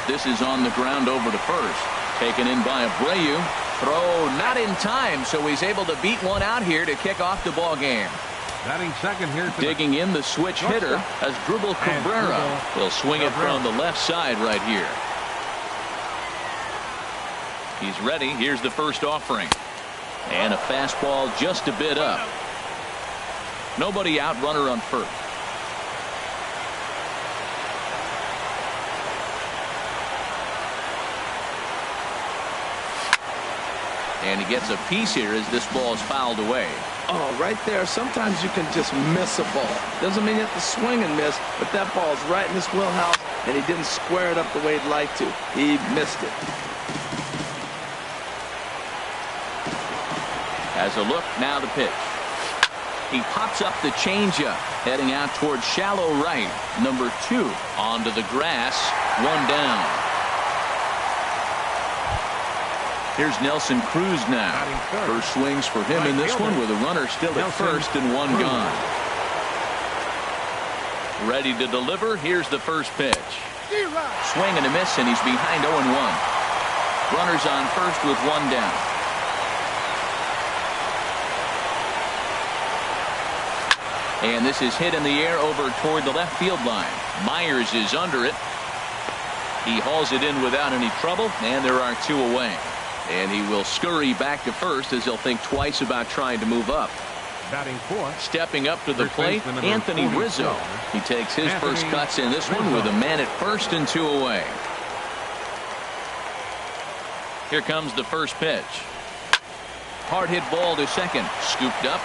This is on the ground over to first. Taken in by Abreu. Throw not in time, so he's able to beat one out here to kick off the ball game. Batting second here tonight. Digging in the switch hitter as Dribble Cabrera. He'll swing it from the left side right here. He's ready. Here's the first offering. And a fastball just a bit up. Nobody out, runner on first. And he gets a piece here as this ball is fouled away. Oh, right there. Sometimes you can just miss a ball. Doesn't mean you have to swing and miss, but that ball's right in his wheelhouse, and he didn't square it up the way he'd like to. He missed it. As a look, now the pitch. He pops up the changeup, heading out towards shallow right. Number 2 onto the grass. One down. Here's Nelson Cruz now. First swings for him in this one with a runner still at first and one gone. Ready to deliver. Here's the first pitch. Swing and a miss, and he's behind 0-1. Runners on first with one down. And this is hit in the air over toward the left field line. Myers is under it. He hauls it in without any trouble, and there are 2 away. And he will scurry back to first as he'll think twice about trying to move up. Batting 4. Stepping up to the plate, Anthony Rizzo. He takes his first cuts in this one with a man at first and 2 away. Here comes the first pitch. Hard hit ball to second. Scooped up.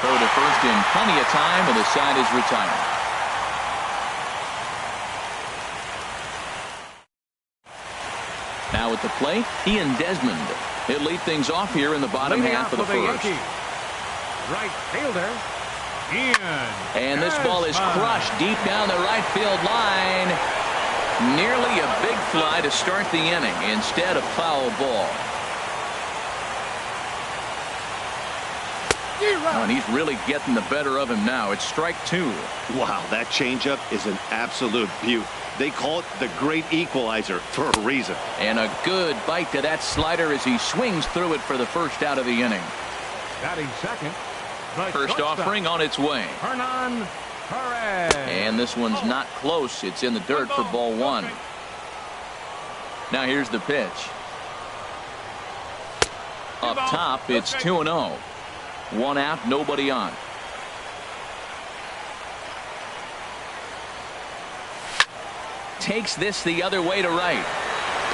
Throw to first in plenty of time, and the side is retired. Now at the plate, Ian Desmond. He'll lead things off here in the bottom half of the first. Right fielder, Ian. And this ball is crushed deep down the right field line. Nearly a big fly to start the inning. Instead, a foul ball. Oh, and he's really getting the better of him now. It's strike 2. Wow, that changeup is an absolute beaut. They call it the great equalizer for a reason. And a good bite to that slider as he swings through it for the first out of the inning. Batting second. First offering on its way. Hernan Perez. And this one's not close. It's in the dirt for ball 1. Now here's the pitch. Up top, it's 2-0. 1 out, nobody on. Takes this the other way to right.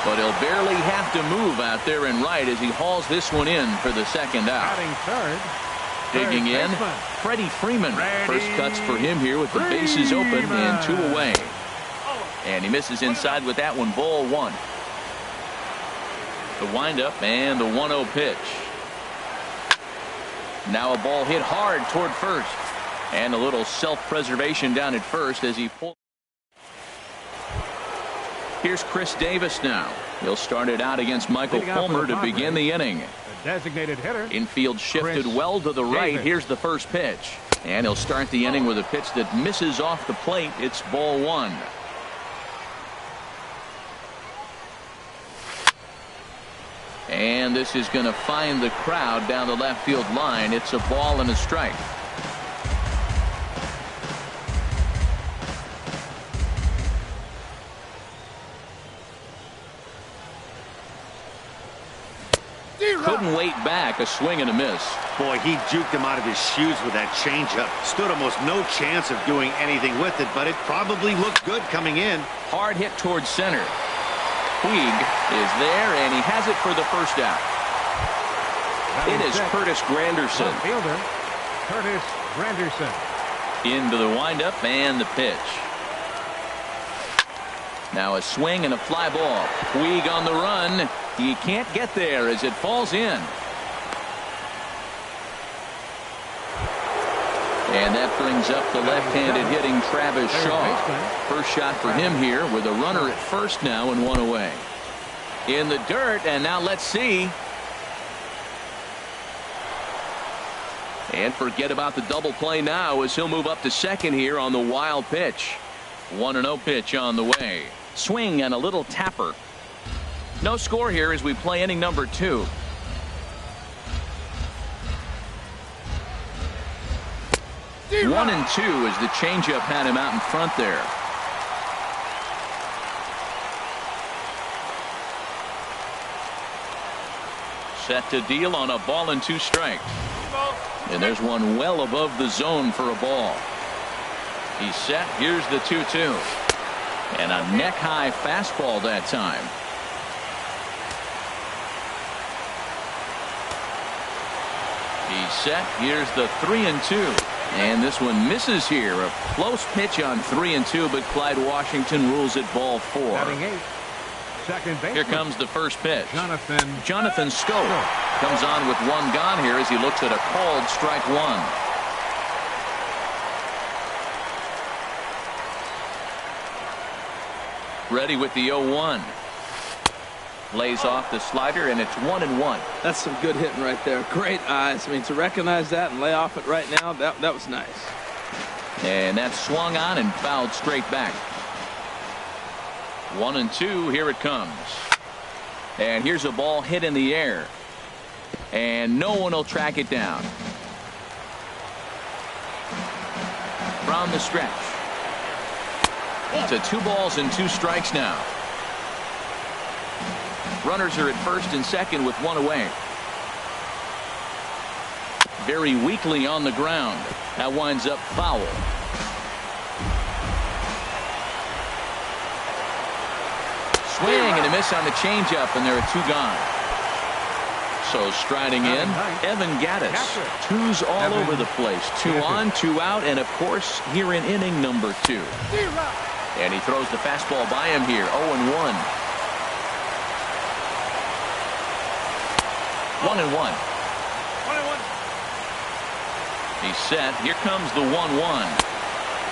But he'll barely have to move out there in right as he hauls this one in for the second out. Digging in, Freddie Freeman. First cuts for him here with the bases open and 2 away. And he misses inside with that one, ball 1. The windup and the 1-0 pitch. Now a ball hit hard toward first. And a little self-preservation down at first as he pulls. Here's Chris Davis now. He'll start it out against Michael Fulmer to begin the inning. Designated hitter. Infield shifted well to the right. Here's the first pitch. And he'll start the inning with a pitch that misses off the plate. It's ball 1. And this is going to find the crowd down the left field line. It's a ball and a strike. Couldn't wait back. A swing and a miss. Boy, he juked him out of his shoes with that changeup. Stood almost no chance of doing anything with it, but it probably looked good coming in. Hard hit towards center. Puig is there, and he has it for the first out. It is Curtis Granderson. Fielder, Curtis Granderson. Into the windup and the pitch. Now a swing and a fly ball. Puig on the run. He can't get there as it falls in. And that brings up the left-handed hitting Travis Shaw. First shot for him here with a runner at first now and 1 away. In the dirt, and now let's see. And forget about the double play now as he'll move up to second here on the wild pitch. 1-0 pitch on the way. Swing and a little tapper. No score here as we play inning number 2. One and 2 as the changeup had him out in front there. Set to deal on a ball and 2 strikes. And there's one well above the zone for a ball. He's set. Here's the 2-2. And a neck-high fastball that time. He's set. Here's the 3-2. And this one misses here. A close pitch on 3-2, but Clyde Washington rules it ball 4. Batting 8. Second baseman. Here comes the first pitch. Jonathan Scope comes on with 1 gone here as he looks at a called strike 1. Ready with the 0-1. Lays off the slider, and it's 1-1. That's some good hitting right there. Great eyes. I mean, to recognize that and lay off it right now, that was nice. And that's swung on and fouled straight back. 1-2. Here it comes. And here's a ball hit in the air. And no one will track it down. From the stretch. To 2 balls and 2 strikes now. Runners are at first and second with 1 away. Very weakly on the ground. That winds up foul. Swing and a miss on the changeup, and there are 2 gone. So striding in, Evan Gattis. 2s all over the place. 2 on, 2 out, and of course here in inning number 2. And he throws the fastball by him here. 0-1. 1-1. He's set. Here comes the 1-1.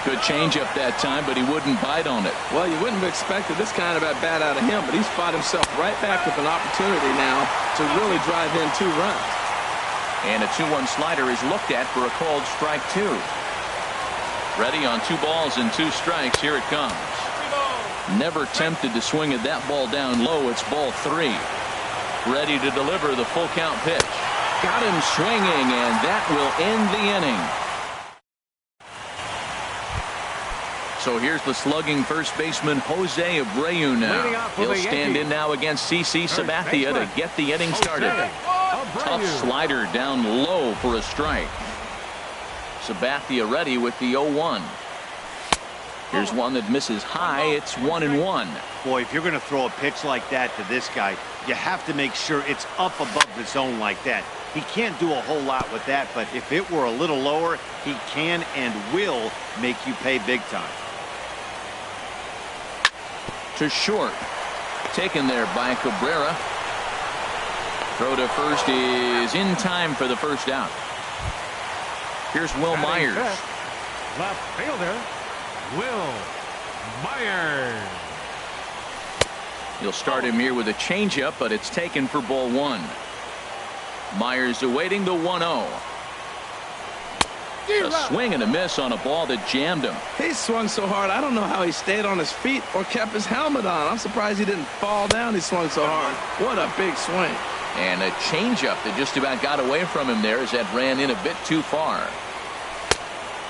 Good changeup that time, but he wouldn't bite on it. Well, you wouldn't have expected this kind of at bat out of him, but he's fought himself right back with an opportunity now to really drive in 2 runs. And a 2-1 slider is looked at for a called strike 2. Ready on 2 balls and 2 strikes. Here it comes. Never tempted to swing at that ball down low. It's ball 3. Ready to deliver the full count pitch. Got him swinging, and that will end the inning. So here's the slugging first baseman Jose Abreu now. He'll stand in now against CC Sabathia to get the inning started. Tough slider down low for a strike. Sabathia ready with the 0-1. Here's one that misses high. It's 1-1. Boy, if you're going to throw a pitch like that to this guy, you have to make sure it's up above the zone like that. He can't do a whole lot with that, but if it were a little lower, he can and will make you pay big time. To short. Taken there by Cabrera. Throw to first is in time for the first out. Here's Will Myers. Left fielder, Will Myers. He'll start him here with a changeup, but it's taken for ball 1. Myers awaiting the 1-0. A swing and a miss on a ball that jammed him. He swung so hard, I don't know how he stayed on his feet or kept his helmet on. I'm surprised he didn't fall down. He swung so hard. What a big swing. And a changeup that just about got away from him there as that ran in a bit too far.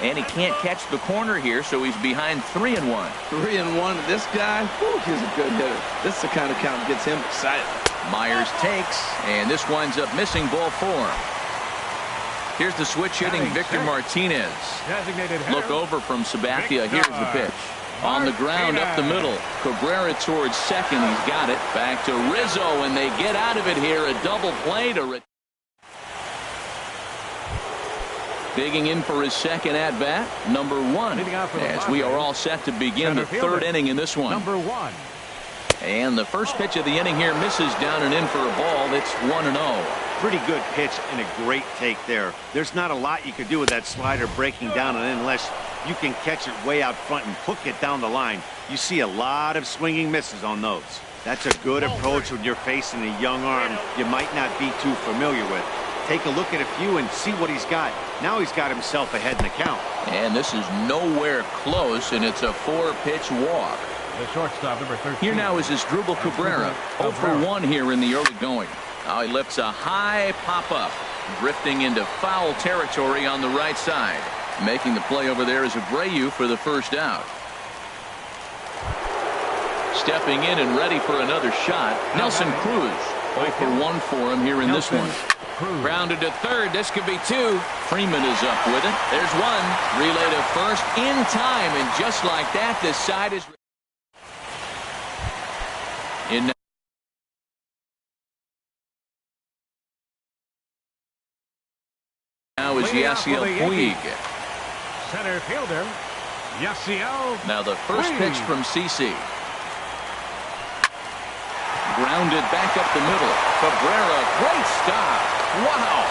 And he can't catch the corner here, so he's behind 3-1. 3-1. This guy, whew, he's a good hitter. This is the kind of count that gets him excited. Myers takes, and this winds up missing ball 4. Here's the switch hitting Victor Martinez. Look over from Sabathia. Here's the pitch. On the ground up the middle. Cabrera towards second. He's got it. Back to Rizzo, and they get out of it here. A double play to digging in for his second at bat, number 1. As we are all set to begin the 3rd inning in this one. Number 1. And the first pitch of the inning here misses down and in for a ball. It's 1-0. Pretty good pitch and a great take there. There's not a lot you could do with that slider breaking down and in unless you can catch it way out front and hook it down the line. You see a lot of swinging misses on those. That's a good approach when you're facing a young arm you might not be too familiar with. Take a look at a few and see what he's got. Now he's got himself ahead in the count. And this is nowhere close, and it's a 4-pitch walk. The shortstop, number 13. Here now is Asdrubal Cabrera. 0 for 1 here in the early going. Now he lifts a high pop-up, drifting into foul territory on the right side. Making the play over there is Abreu for the first out. Stepping in and ready for another shot, Nelson Cruz. 0 for 1 for him here in this one. Grounded to third. This could be 2. Freeman is up with it. There's 1. Relay to first in time, and just like that, the side is in. Now is Yasiel Puig. Center fielder, Yasiel. Now the first pitch from CC. Grounded back up the middle. Cabrera, great stop. Wow.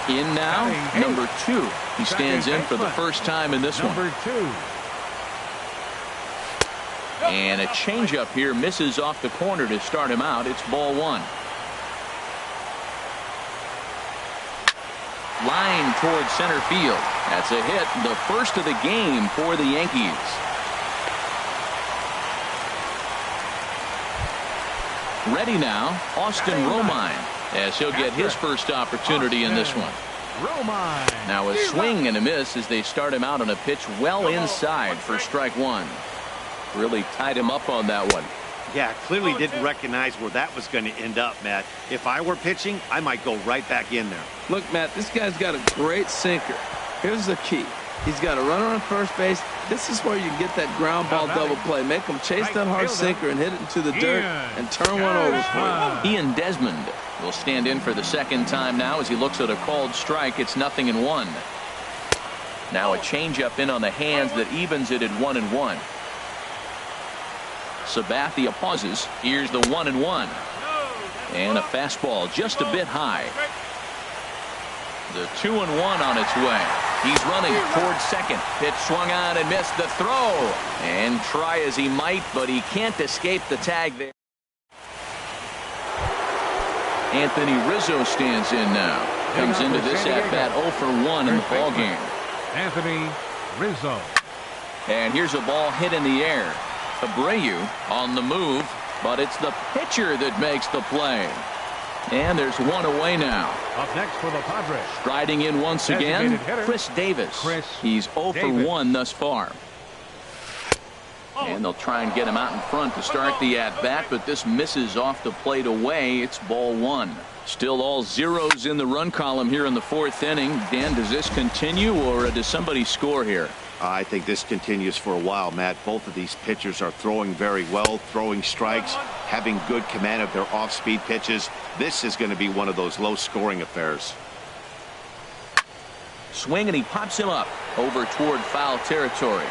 In now, number 2. He stands in for the first time in this one. Number 2. And a changeup here misses off the corner to start him out. It's ball 1. Line towards center field. That's a hit, the first of the game for the Yankees. Ready now, Austin Romine, as he'll get his first opportunity in this one. Now a swing and a miss as they start him out on a pitch well inside for strike 1. Really tied him up on that one. Yeah, clearly didn't recognize where that was going to end up, Matt. If I were pitching, I might go right back in there. Look, Matt, this guy's got a great sinker. Here's the key. He's got a runner on first base. This is where you get that ground ball double play. Make him chase that hard sinker and hit it into the dirt and turn one over for you. Ian Desmond will stand in for the second time now as he looks at a called strike. It's 0-1. Now a changeup in on the hands that evens it at 1-1. Sabathia pauses. Here's the 1-1. And a fastball just a bit high. The 2-1 on its way. He's running towards second. Pitch swung on and missed the throw. And try as he might, but he can't escape the tag there. Anthony Rizzo stands in now. Comes into this at-bat 0 for 1 in the ballgame. Anthony Rizzo. And here's a ball hit in the air. Abreu on the move, but it's the pitcher that makes the play. And there's one away now. Up next for the Padres. Striding in once again, Chris Davis. He's 0 for 1 thus far. And they'll try and get him out in front to start the at-bat, but this misses off the plate away. It's ball 1. Still all zeros in the run column here in the 4th inning. Dan, does this continue, or does somebody score here? I think this continues for a while, Matt. Both of these pitchers are throwing very well, throwing strikes, having good command of their off-speed pitches. This is going to be one of those low-scoring affairs. Swing, and he pops him up over toward foul territory.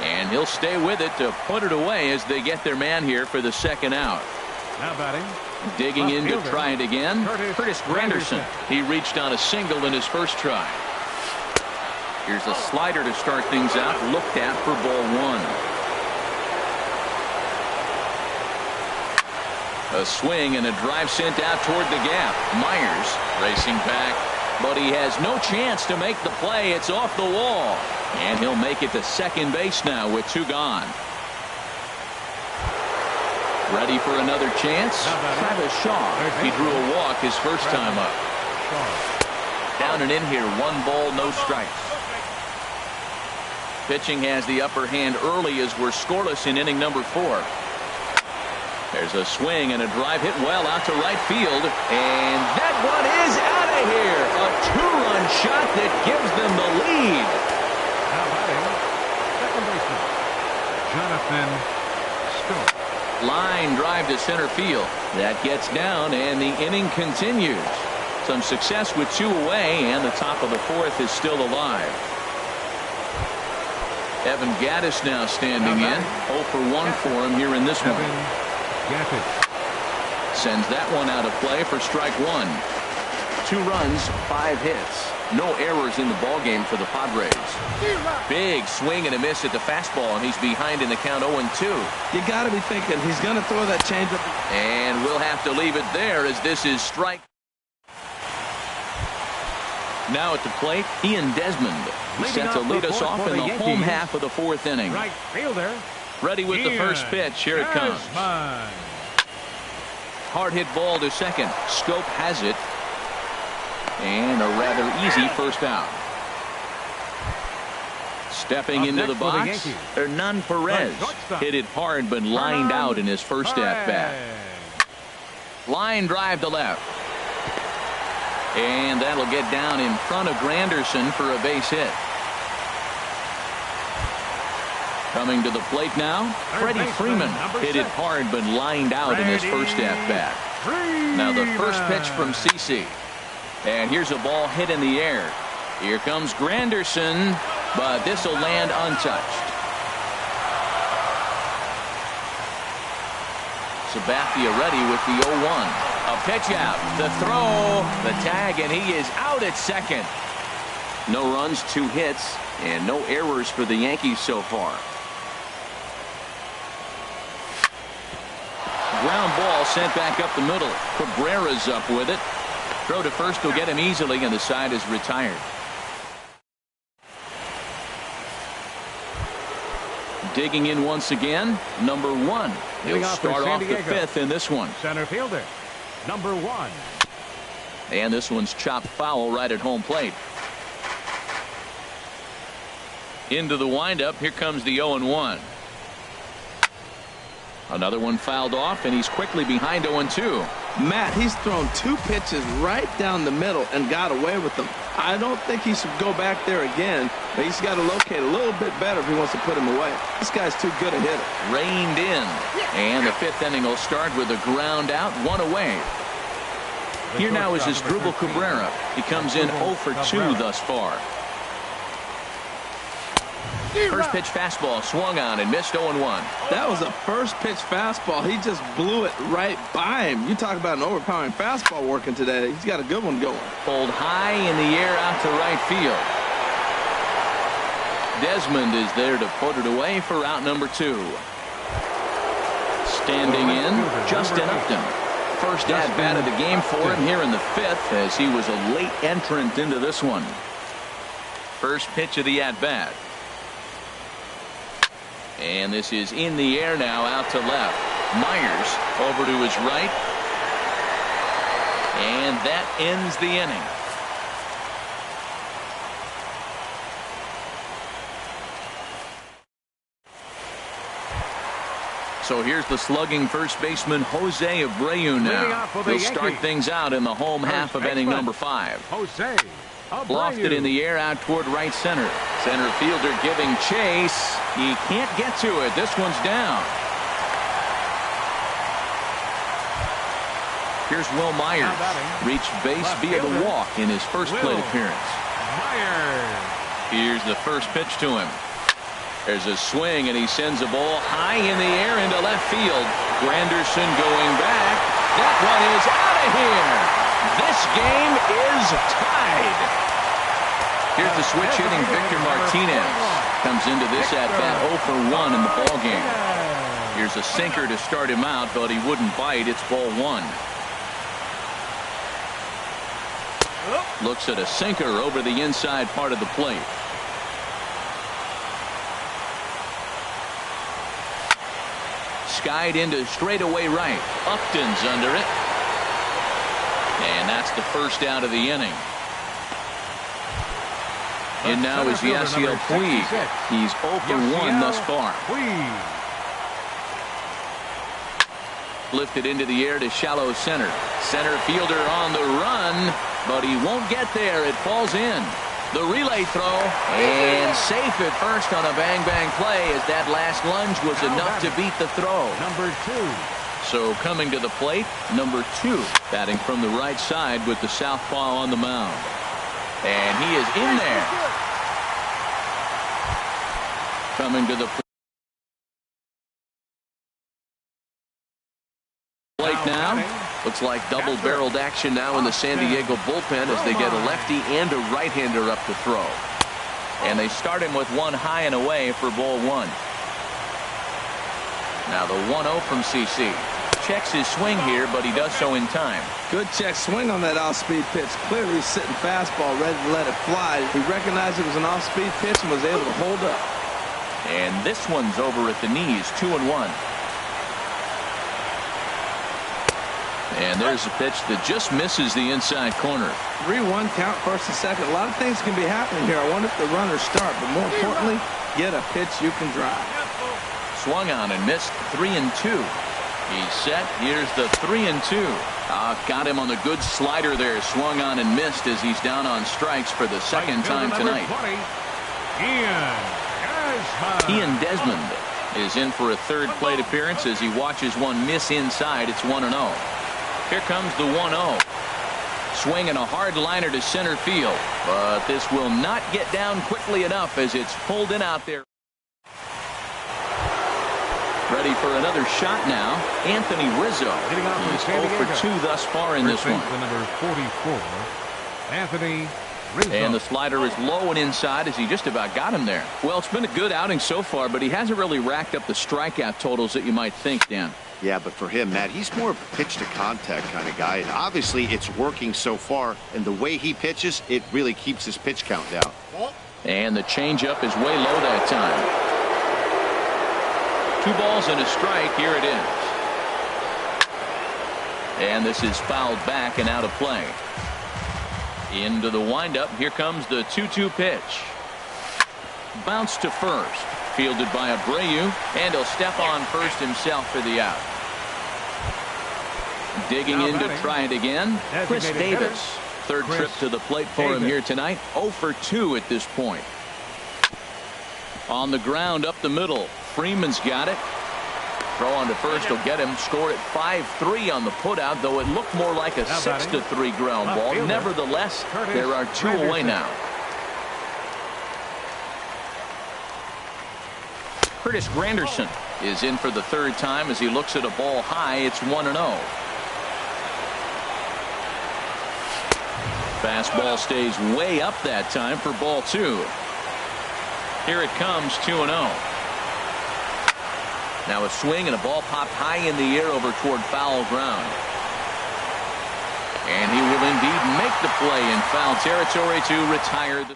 And he'll stay with it to put it away as they get their man here for the second out. Now batting. Digging in to try it again, Curtis Granderson. He reached on a single in his first try. Here's a slider to start things out, looked at for ball 1. A swing and a drive sent out toward the gap. Myers racing back, but he has no chance to make the play. It's off the wall, and he'll make it to second base now with 2 gone. Ready for another chance? Travis Shaw. He drew a walk his first time up. Down and in here, 1 ball, no strikes. Pitching has the upper hand early as we're scoreless in inning number 4. There's a swing and a drive hit well out to right field, and that one is out of here. A 2-run shot that gives them the lead. Now batting, second baseman, Jonathan Stone. Line drive to center field. That gets down, and the inning continues. Some success with 2 away, and the top of the 4th is still alive. Evan Gattis now standing in. 0 for 1 for him here in this one. Sends that one out of play for strike 1. 2 runs, 5 hits. No errors in the ballgame for the Padres. Big swing and a miss at the fastball, and he's behind in the count 0-2. You got to be thinking he's going to throw that changeup. And we'll have to leave it there as this is strike. Now at the plate, Ian Desmond. He's set to lead us off in the home half of the fourth inning. Right fielder. Ready with the first pitch. Here it comes. Hard hit ball to second. Scope has it. And a rather easy first out. Stepping into the box, Hernan Perez hit it hard but lined out in his first at-bat. Line drive to left. And that'll get down in front of Granderson for a base hit. Coming to the plate now, Freddie Freeman hit it hard but lined out in his first at-bat. Now the first pitch from CC. And here's a ball hit in the air. Here comes Granderson, but this will land untouched. Sabathia ready with the 0-1. A pitch out, the throw, the tag, and he is out at second. No runs, 2 hits, and no errors for the Yankees so far. Ground ball sent back up the middle. Cabrera's up with it. Throw to first will get him easily, and the side is retired. Digging in once again, number 1. He'll start off the 5th in this one. Center fielder, number 1. And this one's chopped foul right at home plate. Into the windup, here comes the 0-1. Another one fouled off, and he's quickly behind 0-2. Matt, he's thrown 2 pitches right down the middle and got away with them. I don't think he should go back there again, but he's got to locate a little bit better if he wants to put him away. This guy's too good a hitter. Reined in. And the 5th inning will start with a ground out, 1 away. Here now is Asdrubal Cabrera. He comes in 0 for 2 thus far. First pitch fastball swung on and missed 0-1. That was a first pitch fastball. He just blew it right by him. You talk about an overpowering fastball working today. He's got a good one going. Pulled high in the air out to right field. Desmond is there to put it away for out number 2. Standing in, Justin Upton. First at-bat of the game for him here in the 5th, as he was a late entrant into this one. First pitch of the at-bat. And this is in the air now, out to left. Myers over to his right. And that ends the inning. So here's the slugging first baseman Jose Abreu now. He'll start things out in the home half of inning number 5. Jose Lofted in the air out toward right center. Center fielder giving chase. He can't get to it. This one's down. Here's Will Myers. Reached base via the walk in his first plate appearance. Here's the first pitch to him. There's a swing, and he sends a ball high in the air into left field. Granderson going back. That one is out of here. This game is tied. Here's the switch hitting Victor Martinez. Comes into this at-bat 0 for 1 in the ballgame. Here's a sinker to start him out, but he wouldn't bite. It's ball 1. Looks at a sinker over the inside part of the plate. Skied into straightaway right. Upton's under it. And that's the first out of the inning. And now is Yasiel Puig. He's 0 for 1 thus far. Lifted into the air to shallow center. Center fielder on the run, but he won't get there. It falls in. The relay throw, and safe at first on a bang-bang play, as that last lunge was enough to beat the throw. Number 2. So coming to the plate, number 2, batting from the right side with the southpaw on the mound. And he is in there. Coming to the plate now. Looks like double-barreled action now in the San Diego bullpen as they get a lefty and a right-hander up to throw. And they start him with one high and away for ball 1. Now the 1-0 from CC. checks his swing here, but he does so in time. Good check swing on that off-speed pitch. Clearly sitting fastball, ready to let it fly. He recognized it was an off-speed pitch and was able to hold up. And this one's over at the knees, 2-1. And there's a pitch that just misses the inside corner. 3-1 count, first and second. A lot of things can be happening here. I wonder if the runners start, but more importantly, get a pitch you can drive. Swung on and missed, 3-2. He's set. Here's the 3-2. Got him on the good slider there. Swung on and missed as he's down on strikes for the second time tonight. Ian Desmond is in for a third plate appearance as he watches one miss inside. It's 1-0. Here comes the 1-0. Swinging a hard liner to center field, but this will not get down quickly enough as it's pulled in out there. Ready for another shot now. Anthony Rizzo. He's 0 for 2 thus far in this one. The number 44, Anthony Rizzo. And the slider is low and inside as he just about got him there. Well, it's been a good outing so far, but he hasn't really racked up the strikeout totals that you might think, Dan. Yeah, but for him, Matt, he's more of a pitch-to-contact kind of guy, and obviously it's working so far, and the way he pitches, it really keeps his pitch count down. And the changeup is way low that time. 2 balls and a strike. Here it is. And this is fouled back and out of play. Into the windup. Here comes the 2-2 pitch. Bounce to first. Fielded by Abreu. And he'll step on first himself for the out. Digging in to try it again. Chris Davis. Third trip to the plate for him here tonight. 0 for 2 at this point. On the ground up the middle. Freeman's got it. Throw on to first will get him. Scored at 5-3 on the putout, though it looked more like a 6-3 ground ball. Nevertheless, there are 2 away now. Curtis Granderson is in for the third time as he looks at a ball high. It's 1-0. Fastball stays way up that time for ball 2. Here it comes, 2-0. Now a swing and a ball popped high in the air over toward foul ground. And he will indeed make the play in foul territory to retire the.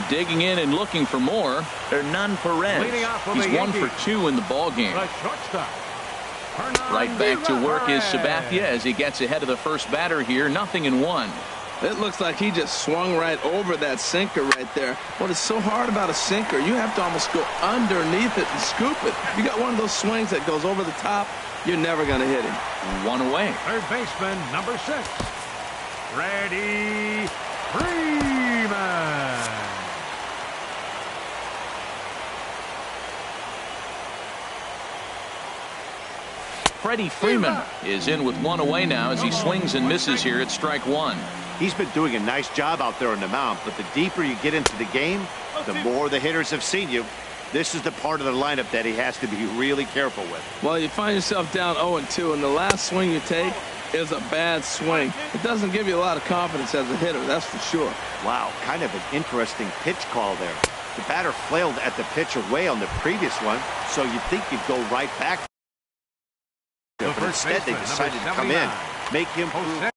Digging in and looking for more, Hernan Perez. He's 1 for 2 in the ball game. Right back to work is Sabathia as he gets ahead of the first batter here. 0-1. It looks like he just swung right over that sinker right there. What is so hard about a sinker, you have to almost go underneath it and scoop it. If you got one of those swings that goes over the top, you're never going to hit him. 1 away. Third baseman, number 6, Freddie Freeman. Freddie Freeman is in with 1 away now as he swings and misses here at strike 1. He's been doing a nice job out there on the mound, but the deeper you get into the game, the more the hitters have seen you. This is the part of the lineup that he has to be really careful with. Well, you find yourself down 0-2, and the last swing you take is a bad swing. It doesn't give you a lot of confidence as a hitter, that's for sure. Wow, kind of an interesting pitch call there. The batter flailed at the pitch away on the previous one, so you'd think you'd go right back. But instead, they decided to come in, make him prove.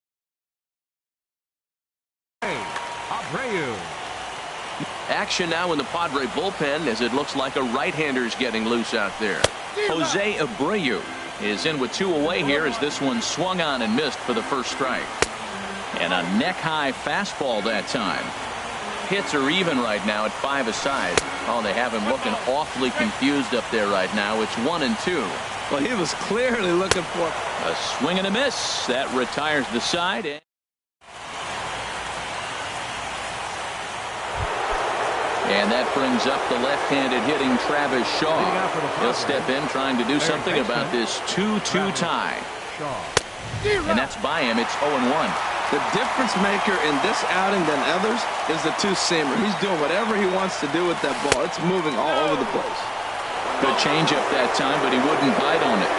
Action now in the Padre bullpen as it looks like a right-hander's getting loose out there. Jose Abreu is in with 2 away here as this one swung on and missed for the first strike. And a neck-high fastball that time. Hits are even right now at 5 aside. Oh, they have him looking awfully confused up there right now. It's 1-2. Well, he was clearly looking for a swing and a miss. That retires the side. And that brings up the left-handed hitting Travis Shaw. He'll step in trying to do something about this 2-2 tie. And that's by him. It's 0-1. The difference maker in this outing than others is the two-seamer. He's doing whatever he wants to do with that ball. It's moving all over the place. Good changeup that time, but he wouldn't bite on it.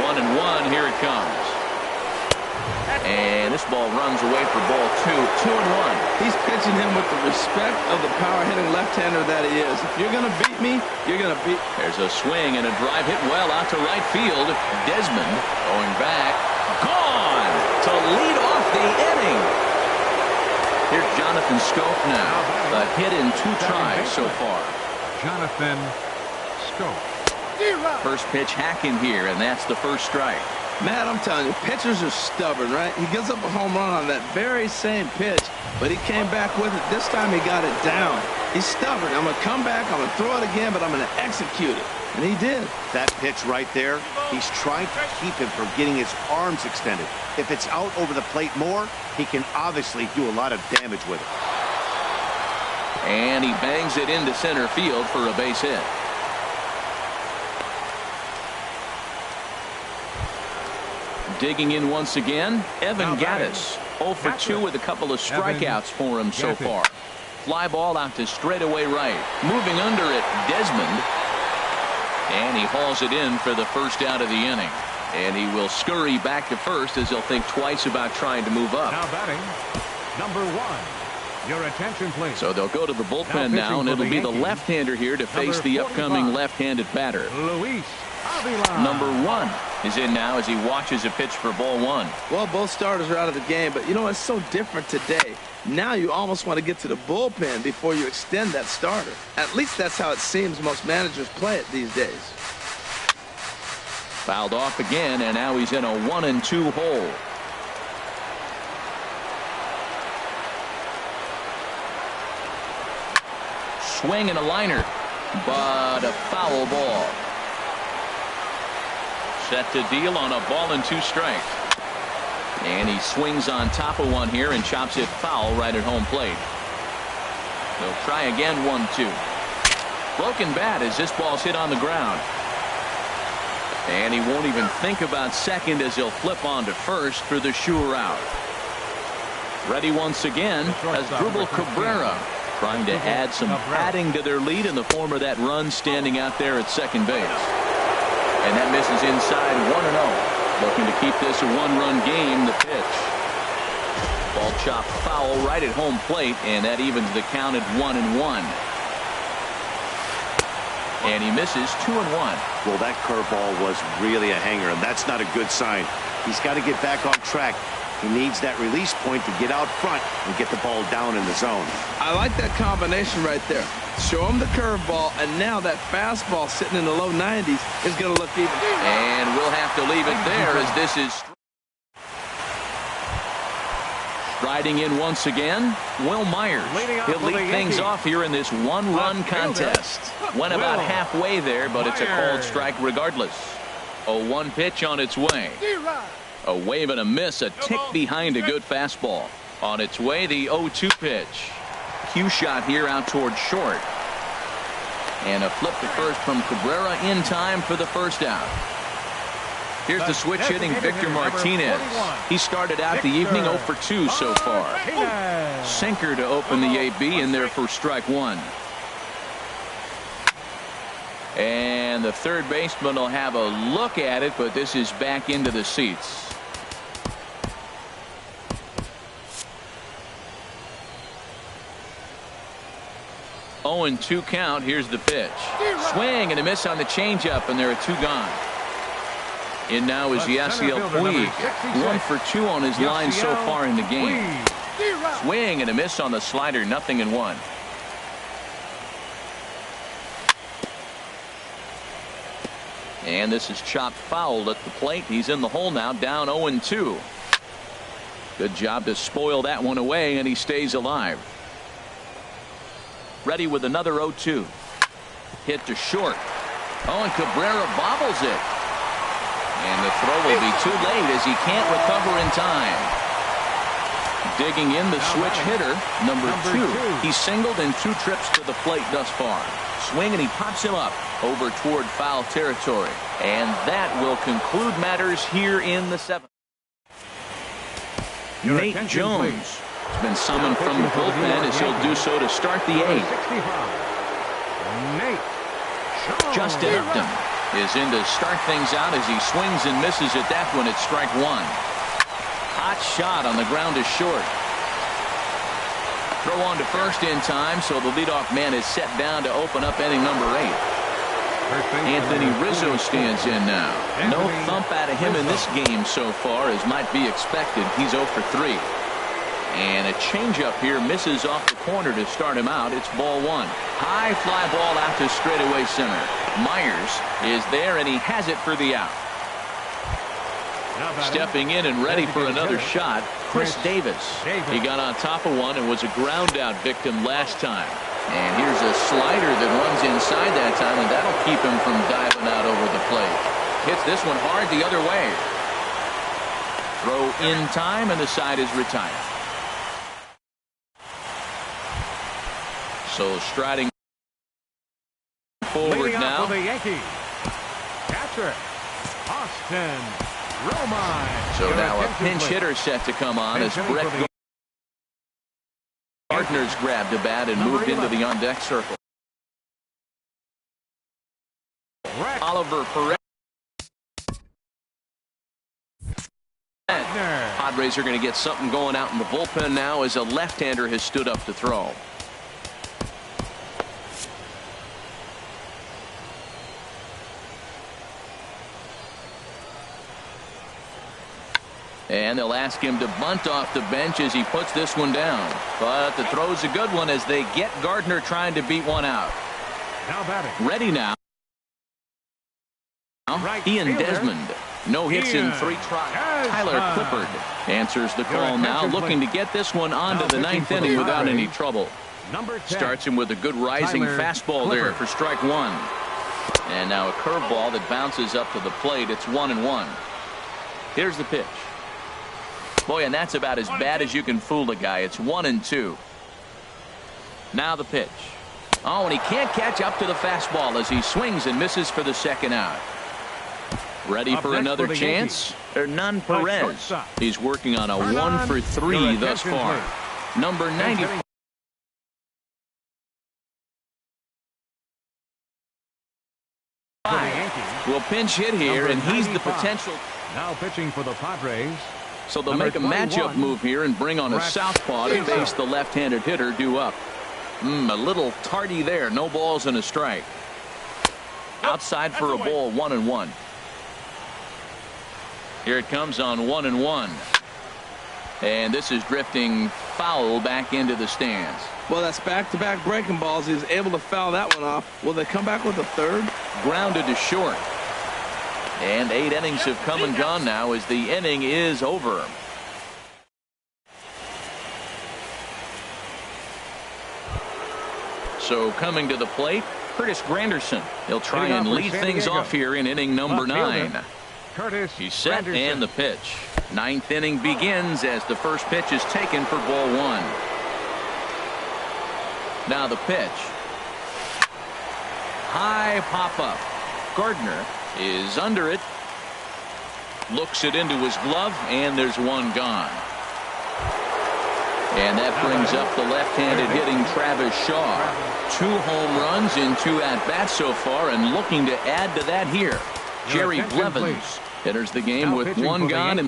1-1. Here it comes. And this ball runs away for ball 2. 2-1. He's pitching him with the respect of the power-hitting left-hander that he is. If you're going to beat me, you're going to beat... There's a swing and a drive hit well out to right field. Desmond going back. Gone to lead off the inning. Here's Jonathan Scope now. A hit in 2 tries so far. Jonathan Scope. First pitch hacking here, and that's the first strike. Matt, I'm telling you, pitchers are stubborn, right? He gives up a home run on that very same pitch, but he came back with it. This time he got it down. He's stubborn. I'm going to come back, I'm going to throw it again, but I'm going to execute it. And he did. That pitch right there, he's trying to keep him from getting his arms extended. If it's out over the plate more, he can obviously do a lot of damage with it. And he bangs it into center field for a base hit. Digging in once again, Evan Gattis. 0 for 2 with a couple of strikeouts for him so far. Fly ball out to straightaway right. Moving under it, Desmond. And he hauls it in for the first out of the inning. And he will scurry back to first as he'll think twice about trying to move up. Now batting, number 1. Your attention, please. So they'll go to the bullpen now, and it'll be the left-hander here to face the upcoming left-handed batter. Luis Avila. Number 1 is in now as he watches a pitch for ball 1. Well, both starters are out of the game, but you know, it's so different today. Now you almost want to get to the bullpen before you extend that starter. At least that's how it seems most managers play it these days. Fouled off again, and now he's in a 1-2 hole. Swing and a liner, but a foul ball. Set to deal on a ball and 2 strikes. And he swings on top of one here and chops it foul right at home plate. They'll try again, 1-2. Broken bat as this ball's hit on the ground. And he won't even think about second as he'll flip on to first for the sure out. Ready once again as Drupal Cabrera, trying to add some padding to their lead in the form of that run standing out there at second base. And that misses inside 1-0. Looking to keep this a 1-run game. The pitch. Ball chopped foul right at home plate, and that evens the count at 1-1. And he misses 2-1. Well, that curveball was really a hanger, and that's not a good sign. He's got to get back on track. He needs that release point to get out front and get the ball down in the zone. I like that combination right there. Show him the curveball, and now that fastball sitting in the low 90s is going to look even. And we'll have to leave it there as this is striding in once again. Will Myers. He'll lead things off here in this 1-run contest. Went about halfway there, but it's a called strike regardless. A 1 pitch on its way. A wave and a miss, a tick behind a good fastball. On its way, the 0-2 pitch. Cue shot here out towards short. And a flip to first from Cabrera in time for the first out. Here's the switch hitting Victor Martinez. He started out the evening 0 for 2 so far. Sinker to open the AB in there for strike 1. And the third baseman will have a look at it, but this is back into the seats. Oh, and 2 count. Here's the pitch. Swing and a miss on the changeup, and there are 2 gone. In now is Yasiel Puig. 1 for 2 on his line so far in the game. Swing and a miss on the slider. 0-1. And this is chopped foul at the plate. He's in the hole now, down 0-2. Good job to spoil that one away, and he stays alive. Ready with another 0-2. Hit to short. Oh, and Cabrera bobbles it. And the throw will be too late as he can't recover in time. Digging in the switch hitter, number 2. He singled in 2 trips to the plate thus far. Swing, and he pops him up over toward foul territory. And that will conclude matters here in the 7th. Nate Jones has been summoned from the bullpen as he'll do so to start the 8th. Justin Upton is in to start things out as he swings and misses at that one at strike 1. Hot shot on the ground is short. Throw on to first in time, so the leadoff man is set down to open up inning number 8. Anthony Rizzo stands in now. No thump out of him in this game so far, as might be expected. He's 0 for 3. And a changeup here misses off the corner to start him out. It's ball 1. High fly ball out to straightaway center. Myers is there, and he has it for the out. Stepping in and ready for another shot, Chris Davis. He got on top of one and was a ground out victim last time. And here's a slider that runs inside that time, and that'll keep him from diving out over the plate. Hits this one hard the other way. Throw in time, and the side is retired. So striding forward now. For the Yankees, catcher Austin Romine. So now a pinch hitter set to come on as Brett Gardner's grabbed a bat and moved into the on-deck circle. Oliver Perez. Padres are going to get something going out in the bullpen now as a left-hander has stood up to throw. And they'll ask him to bunt off the bench as he puts this one down. But the throw's a good one as they get Gardner trying to beat one out. Now batting. Ready now. Ian Desmond. No hits in 3 tries. Tyler Clippard answers the call now, looking to get this one onto the 9th inning without any trouble. Starts him with a good rising fastball there for strike 1. And now a curveball that bounces up to the plate. It's 1-1. Here's the pitch. Boy, and that's about as bad as you can fool a guy. It's 1-2. Now the pitch. Oh, and he can't catch up to the fastball as he swings and misses for the second out. Ready for another chance? Hernan Perez. He's working on a 1 for 3 thus far. Number 95. Will pinch hit here, and he's the potential. Now pitching for the Padres. So they'll make a matchup move here and bring on a southpaw to face the left-handed hitter due up. A little tardy there. No balls and a strike. Outside for a ball, 1-1. Here it comes on 1-1. And this is drifting foul back into the stands. Well, that's back-to-back breaking balls. He was able to foul that one off. Will they come back with a third? Grounded to short. And 8 innings have come and gone now as the inning is over. So coming to the plate, Curtis Granderson. He'll try and lead things off here in inning number 9. He's set and the pitch. 9th inning begins as the first pitch is taken for ball 1. Now the pitch. High pop-up. Gardner is under it. Looks it into his glove, and there's one gone. And that brings up the left-handed hitting Travis Shaw. 2 home runs in 2 at-bats so far, and looking to add to that here. Jerry Blevins enters the game with 1 gone in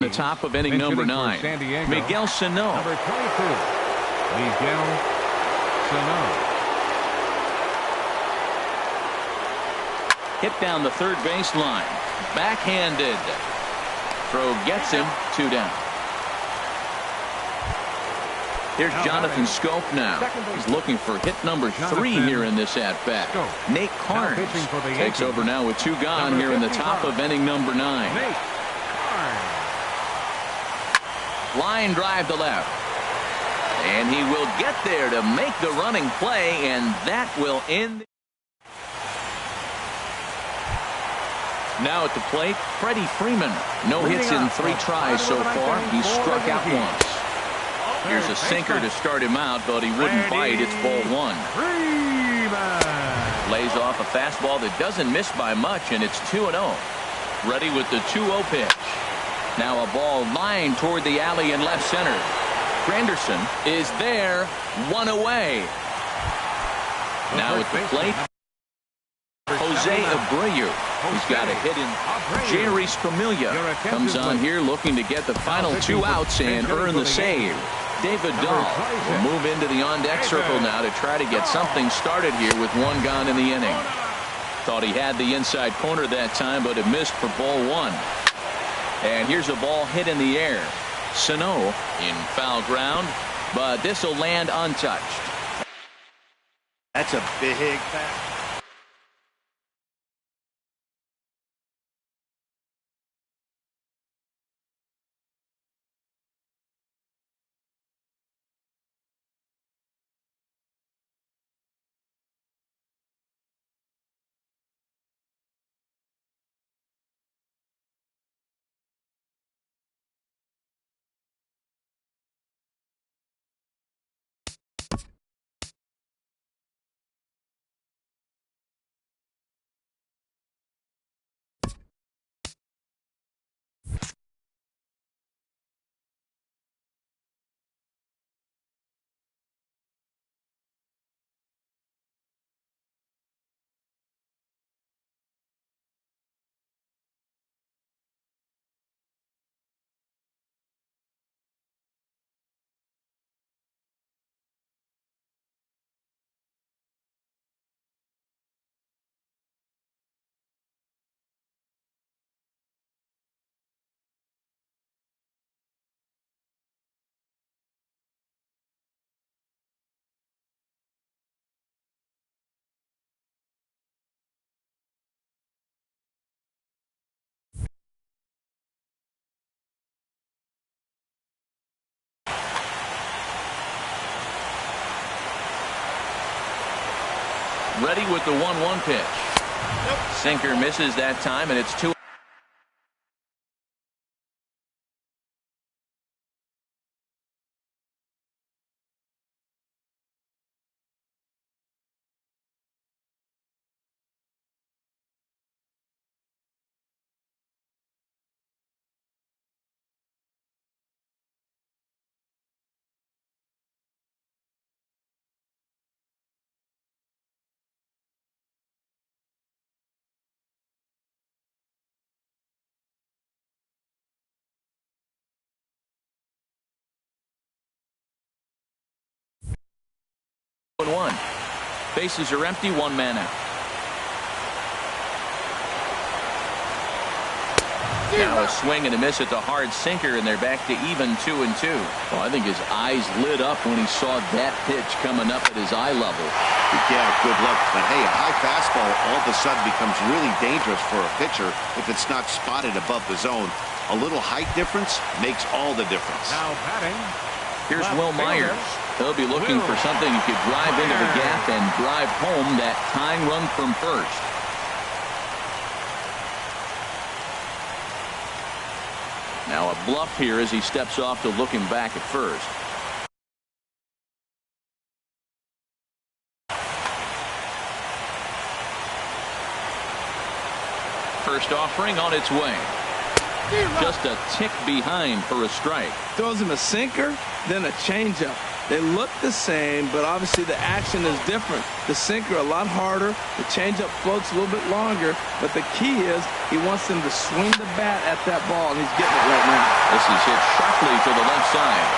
the top of inning number 9. Miguel Sano. Number 22, Miguel Sano. Hit down the third baseline. Backhanded. Throw gets him. 2 down. Here's Jonathan Scope now. He's looking for hit number 3 here in this at-bat. Nate Carnes takes over now with 2 gone here in the top of inning number 9. Line drive to left. And he will get there to make the running play, and that will end. Now at the plate, Freddie Freeman. No hits in 3 tries so far. He's struck out once. Here's a sinker to start him out, but he wouldn't bite. It's ball 1. Lays off a fastball that doesn't miss by much, and it's 2-0. Ready with the 2-0 pitch. Now a ball lined toward the alley in left center. Granderson is there, 1 away. Now at the plate, Jose Abreu. He's got a hit in. Jerry Familia comes on here looking to get the final 2 outs and earn the save. David Dahl will move into the on-deck circle now to try to get something started here with 1 gone in the inning. Thought he had the inside corner that time, but it missed for ball 1. And here's a ball hit in the air. Sano in foul ground, but this will land untouched. That's a big bat. Ready with the 1-1 pitch. Sinker misses that time, and it's 2. One. Bases are empty, 1 man out. Now a swing and a miss at the hard sinker, and they're back to even 2-2. Well, I think his eyes lit up when he saw that pitch coming up at his eye level. Yeah, good luck. But hey, a high fastball all of a sudden becomes really dangerous for a pitcher if it's not spotted above the zone. A little height difference makes all the difference. Now batting. Here's Will Myers. He'll be looking for something he could drive into the gap and drive home that tying run from first. Now a bluff here as he steps off to look him back at first. First offering on its way. Just a tick behind for a strike. Throws him a sinker, then a changeup. They look the same, but obviously the action is different. The sinker a lot harder. The changeup floats a little bit longer. But the key is he wants them to swing the bat at that ball, and he's getting it right now. This is hit sharply to the left side.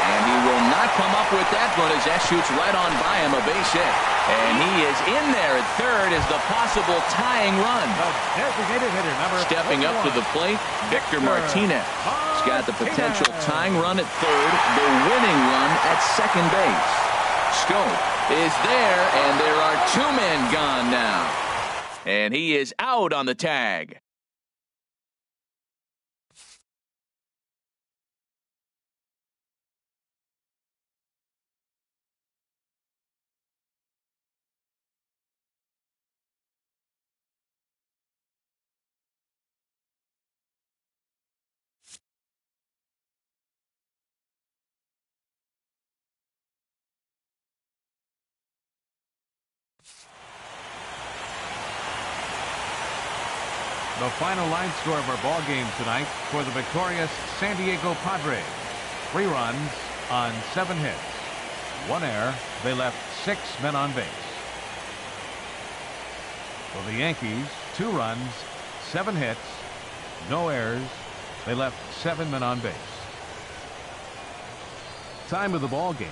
And he will not come up with that one as that shoots right on by him, a base hit. And he is in there at third as the possible tying run. Designated hitter number Stepping up to the plate, Victor Martinez. He's got the potential tying run at third, the winning run at second base. Scope is there, and there are 2 men gone now. And he is out on the tag. The final line score of our ball game tonight for the victorious San Diego Padres. 3 runs on 7 hits. 1 error. They left 6 men on base. For the Yankees, 2 runs, 7 hits, no errors. They left 7 men on base. Time of the ball game,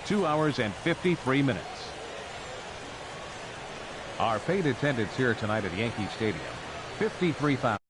2 hours and 53 minutes. Our paid attendance here tonight at Yankee Stadium, 53,000.